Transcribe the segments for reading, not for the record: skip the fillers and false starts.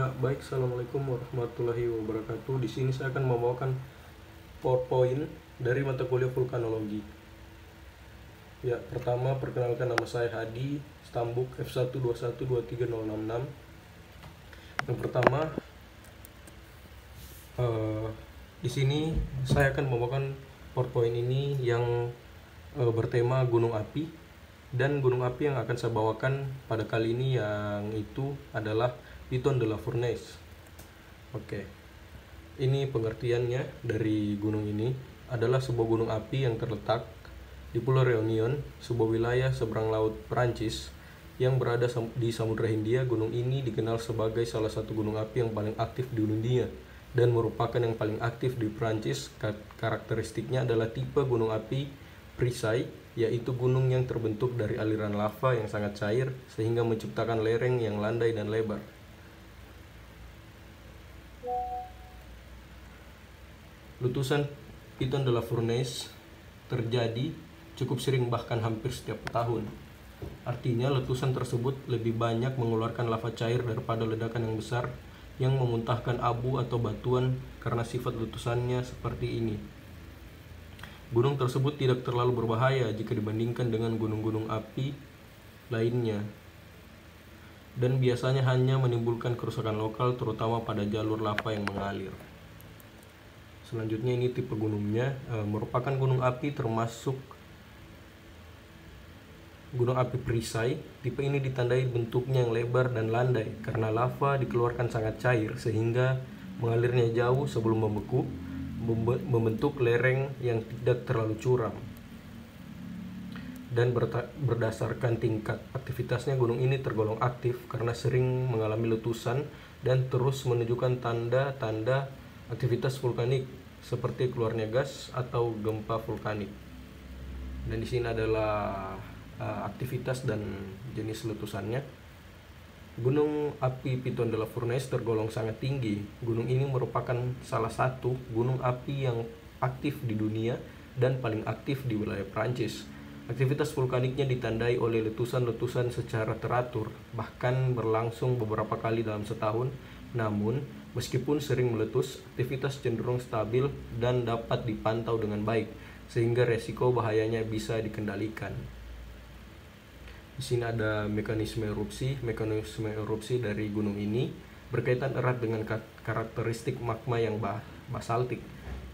Ya, baik. Assalamualaikum warahmatullahi wabarakatuh. Di sini saya akan membawakan PowerPoint dari mata kuliah vulkanologi. Ya, pertama perkenalkan, nama saya Hadi Stambuk, F121230066. Yang pertama, di sini saya akan membawakan PowerPoint ini yang bertema gunung api. Dan gunung api yang akan saya bawakan pada kali ini yang itu adalah Piton de la Fournaise. Oke. Ini pengertiannya dari gunung ini adalah sebuah gunung api yang terletak di Pulau Réunion, sebuah wilayah seberang laut Perancis yang berada di Samudra Hindia. Gunung ini dikenal sebagai salah satu gunung api yang paling aktif di dunia dan merupakan yang paling aktif di Perancis. Karakteristiknya adalah tipe gunung api perisai, yaitu gunung yang terbentuk dari aliran lava yang sangat cair sehingga menciptakan lereng yang landai dan lebar. Letusan Piton de la Fournaise terjadi cukup sering, bahkan hampir setiap tahun. Artinya letusan tersebut lebih banyak mengeluarkan lava cair daripada ledakan yang besar yang memuntahkan abu atau batuan karena sifat letusannya seperti ini. Gunung tersebut tidak terlalu berbahaya jika dibandingkan dengan gunung-gunung api lainnya, dan biasanya hanya menimbulkan kerusakan lokal, terutama pada jalur lava yang mengalir. Selanjutnya ini tipe gunungnya, merupakan gunung api termasuk gunung api perisai. Tipe ini ditandai bentuknya yang lebar dan landai karena lava dikeluarkan sangat cair sehingga mengalirnya jauh sebelum membeku, membentuk lereng yang tidak terlalu curam. Dan berdasarkan tingkat aktivitasnya, gunung ini tergolong aktif karena sering mengalami letusan dan terus menunjukkan tanda-tanda aktivitas vulkanik seperti keluarnya gas atau gempa vulkanik. Dan di sini adalah aktivitas dan jenis letusannya. Gunung api Piton de la Fournaise tergolong sangat tinggi. Gunung ini merupakan salah satu gunung api yang aktif di dunia dan paling aktif di wilayah Prancis. Aktivitas vulkaniknya ditandai oleh letusan-letusan secara teratur, bahkan berlangsung beberapa kali dalam setahun. Namun, meskipun sering meletus, aktivitas cenderung stabil dan dapat dipantau dengan baik, sehingga resiko bahayanya bisa dikendalikan. Di sini ada mekanisme erupsi. Mekanisme erupsi dari gunung ini berkaitan erat dengan karakteristik magma yang basaltik,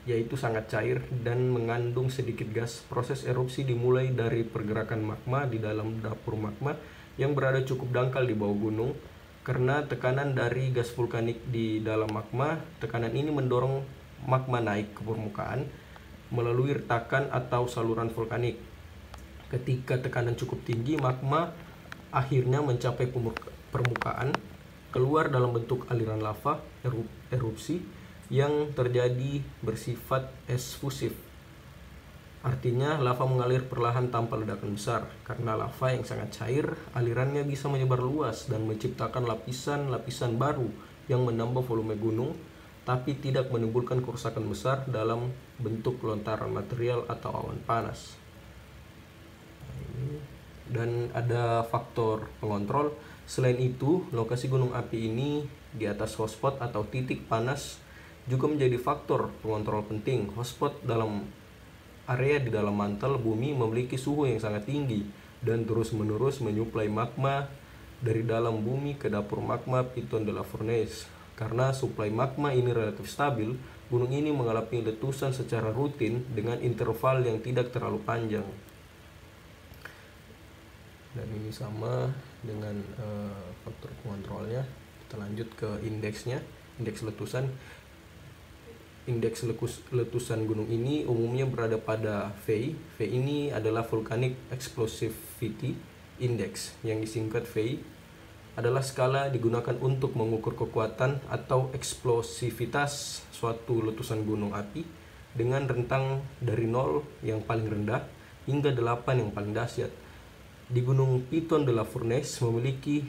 yaitu sangat cair dan mengandung sedikit gas. Proses erupsi dimulai dari pergerakan magma di dalam dapur magma yang berada cukup dangkal di bawah gunung. Karena tekanan dari gas vulkanik di dalam magma, tekanan ini mendorong magma naik ke permukaan melalui retakan atau saluran vulkanik. Ketika tekanan cukup tinggi, magma akhirnya mencapai permukaan, keluar dalam bentuk aliran lava, erupsi yang terjadi bersifat efusif. Artinya lava mengalir perlahan tanpa ledakan besar. Karena lava yang sangat cair, alirannya bisa menyebar luas dan menciptakan lapisan-lapisan baru yang menambah volume gunung, tapi tidak menimbulkan kerusakan besar dalam bentuk lontaran material atau awan panas. Dan ada faktor pengontrol. Selain itu, lokasi gunung api ini di atas hotspot atau titik panas juga menjadi faktor pengontrol penting. Hotspot dalam area di dalam mantel bumi memiliki suhu yang sangat tinggi dan terus-menerus menyuplai magma dari dalam bumi ke dapur magma Piton de la Fournaise. Karena suplai magma ini relatif stabil, gunung ini mengalami letusan secara rutin dengan interval yang tidak terlalu panjang. Dan ini sama dengan faktor pengontrolnya. Kita lanjut ke indeksnya, indeks letusan. Indeks letusan gunung ini umumnya berada pada V. V ini adalah Volcanic Explosivity Index, yang disingkat V. Adalah skala digunakan untuk mengukur kekuatan atau eksplosivitas suatu letusan gunung api dengan rentang dari 0 yang paling rendah hingga 8 yang paling dahsyat. Di Gunung Piton de la Fournaise memiliki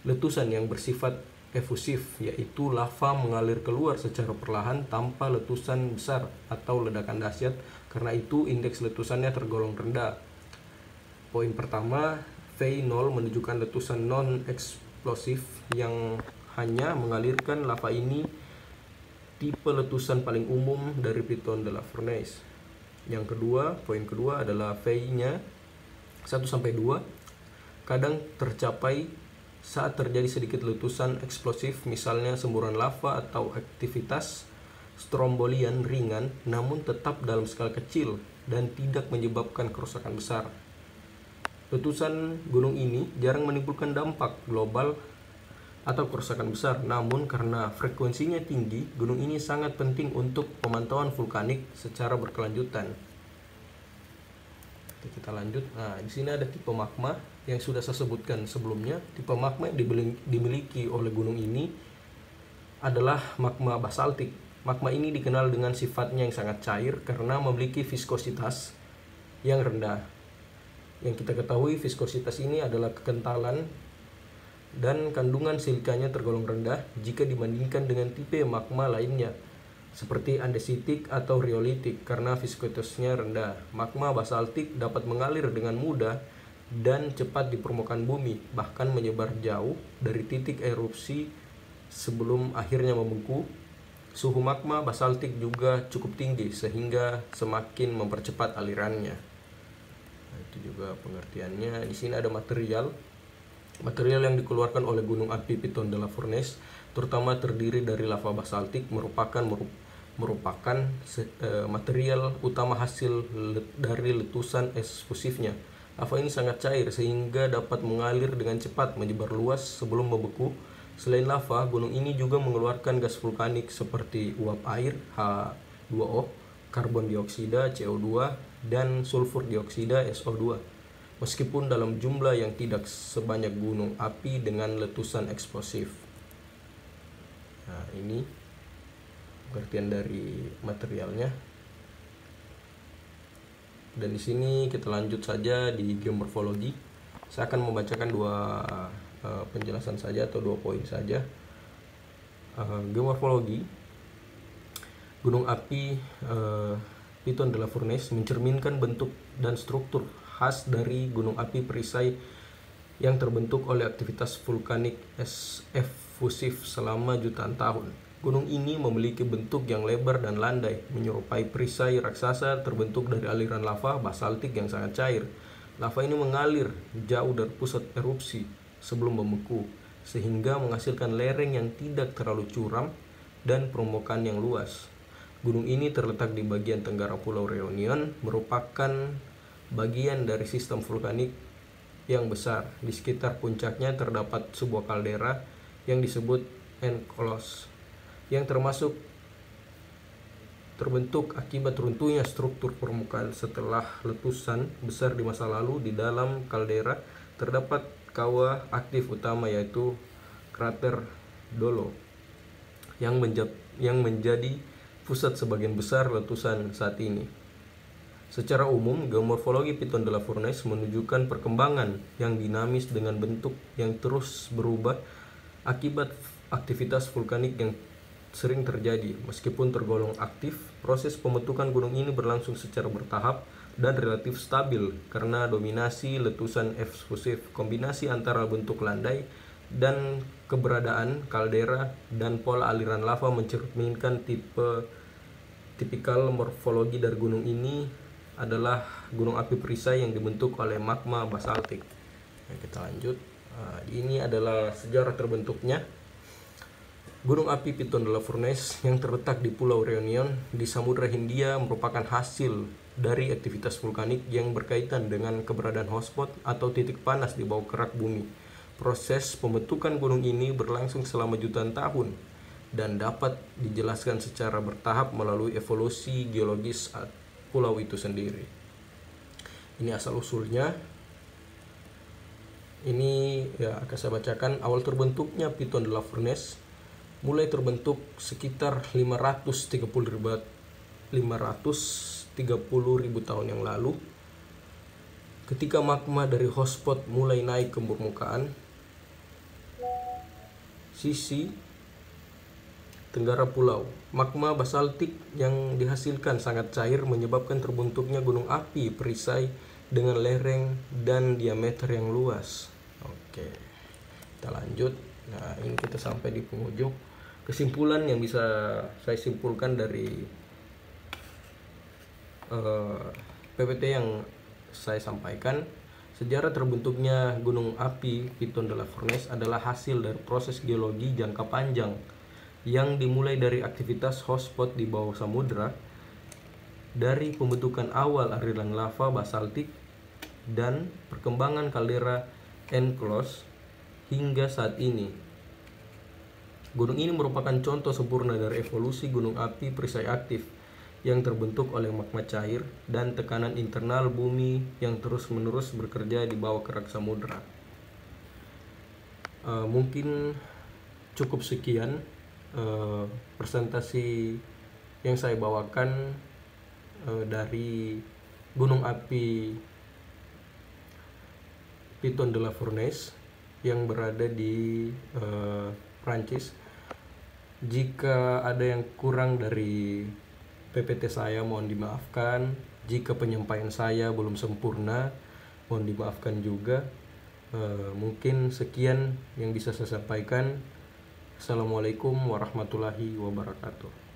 letusan yang bersifat efusif, yaitu lava mengalir keluar secara perlahan tanpa letusan besar atau ledakan dahsyat. Karena itu indeks letusannya tergolong rendah. Poin pertama, V0 menunjukkan letusan eksplosif yang hanya mengalirkan lava. Ini tipe letusan paling umum dari Piton de la Fournaise. Yang kedua, poin kedua adalah V-nya 1-2 kadang tercapai saat terjadi sedikit letusan eksplosif, misalnya semburan lava atau aktivitas strombolian ringan, namun tetap dalam skala kecil dan tidak menyebabkan kerusakan besar. Letusan gunung ini jarang menimbulkan dampak global atau kerusakan besar, namun karena frekuensinya tinggi, gunung ini sangat penting untuk pemantauan vulkanik secara berkelanjutan. Kita lanjut. Nah, di sini ada tipe magma yang sudah saya sebutkan sebelumnya. Tipe magma yang dimiliki oleh gunung ini adalah magma basaltik. Magma ini dikenal dengan sifatnya yang sangat cair karena memiliki viskositas yang rendah. Yang kita ketahui, viskositas ini adalah kekentalan dan kandungan silikanya tergolong rendah jika dibandingkan dengan tipe magma lainnya seperti andesitik atau riolitik karena viskositasnya rendah. Magma basaltik dapat mengalir dengan mudah dan cepat di permukaan bumi, bahkan menyebar jauh dari titik erupsi sebelum akhirnya membeku. Suhu magma basaltik juga cukup tinggi sehingga semakin mempercepat alirannya. Nah, itu juga pengertiannya. Di sini ada material yang dikeluarkan oleh gunung api Piton de la Fournaise, terutama terdiri dari lava basaltik, merupakan material utama hasil dari letusan eksplosifnya. Lava ini sangat cair sehingga dapat mengalir dengan cepat, menyebar luas sebelum membeku. Selain lava, gunung ini juga mengeluarkan gas vulkanik seperti uap air H2O, karbon dioksida CO2, dan sulfur dioksida SO2. Meskipun dalam jumlah yang tidak sebanyak gunung api dengan letusan eksplosif. Nah, ini pengertian dari materialnya. Dan di sini kita lanjut saja di geomorfologi. Saya akan membacakan dua penjelasan saja atau 2 poin saja. Geomorfologi. Gunung api Piton de la Fournaise mencerminkan bentuk dan struktur khas dari gunung api perisai yang terbentuk oleh aktivitas vulkanik efusif selama jutaan tahun. Gunung ini memiliki bentuk yang lebar dan landai, menyerupai perisai raksasa terbentuk dari aliran lava basaltik yang sangat cair. Lava ini mengalir jauh dari pusat erupsi sebelum membeku, sehingga menghasilkan lereng yang tidak terlalu curam dan permukaan yang luas. Gunung ini terletak di bagian tenggara Pulau Reunion, merupakan bagian dari sistem vulkanik yang besar. Di sekitar puncaknya terdapat sebuah kaldera yang disebut Enceladus, yang terbentuk akibat runtuhnya struktur permukaan setelah letusan besar di masa lalu. Di dalam kaldera terdapat kawah aktif utama, yaitu krater Dolo, yang menjadi pusat sebagian besar letusan saat ini. Secara umum, geomorfologi Piton de la Fournaise menunjukkan perkembangan yang dinamis dengan bentuk yang terus berubah akibat aktivitas vulkanik yang sering terjadi. Meskipun tergolong aktif, proses pembentukan gunung ini berlangsung secara bertahap dan relatif stabil karena dominasi letusan eksplosif. Kombinasi antara bentuk landai dan keberadaan kaldera dan pola aliran lava mencerminkan tipikal morfologi dari gunung ini adalah gunung api perisai yang dibentuk oleh magma basaltik. Nah, kita lanjut. Ini adalah sejarah terbentuknya. Gunung api Piton de la Fournaise yang terletak di Pulau Reunion di Samudra Hindia merupakan hasil dari aktivitas vulkanik yang berkaitan dengan keberadaan hotspot atau titik panas di bawah kerak bumi. Proses pembentukan gunung ini berlangsung selama jutaan tahun dan dapat dijelaskan secara bertahap melalui evolusi geologis pulau itu sendiri. Ini asal usulnya. Ini ya akan saya bacakan. Awal terbentuknya Piton de la Fournaise mulai terbentuk sekitar 530.000 tahun yang lalu, ketika magma dari hotspot mulai naik ke permukaan. Sisi tenggara pulau, magma basaltik yang dihasilkan sangat cair menyebabkan terbentuknya gunung api perisai dengan lereng dan diameter yang luas. Oke. Kita lanjut. Nah, ini kita sampai di penghujung. Kesimpulan yang bisa saya simpulkan dari PPT yang saya sampaikan, sejarah terbentuknya gunung api Piton de la Fournaise adalah hasil dari proses geologi jangka panjang yang dimulai dari aktivitas hotspot di bawah samudra, dari pembentukan awal aliran lava basaltik dan perkembangan kaldera enclosed hingga saat ini. Gunung ini merupakan contoh sempurna dari evolusi gunung api perisai aktif yang terbentuk oleh magma cair dan tekanan internal bumi yang terus-menerus bekerja di bawah kerak samudra. Mungkin cukup sekian presentasi yang saya bawakan dari gunung api Piton de la Fournaise yang berada di Prancis. Jika ada yang kurang dari PPT saya, mohon dimaafkan. Jika penyampaian saya belum sempurna, mohon dimaafkan juga. Mungkin sekian yang bisa saya sampaikan. Assalamualaikum warahmatullahi wabarakatuh.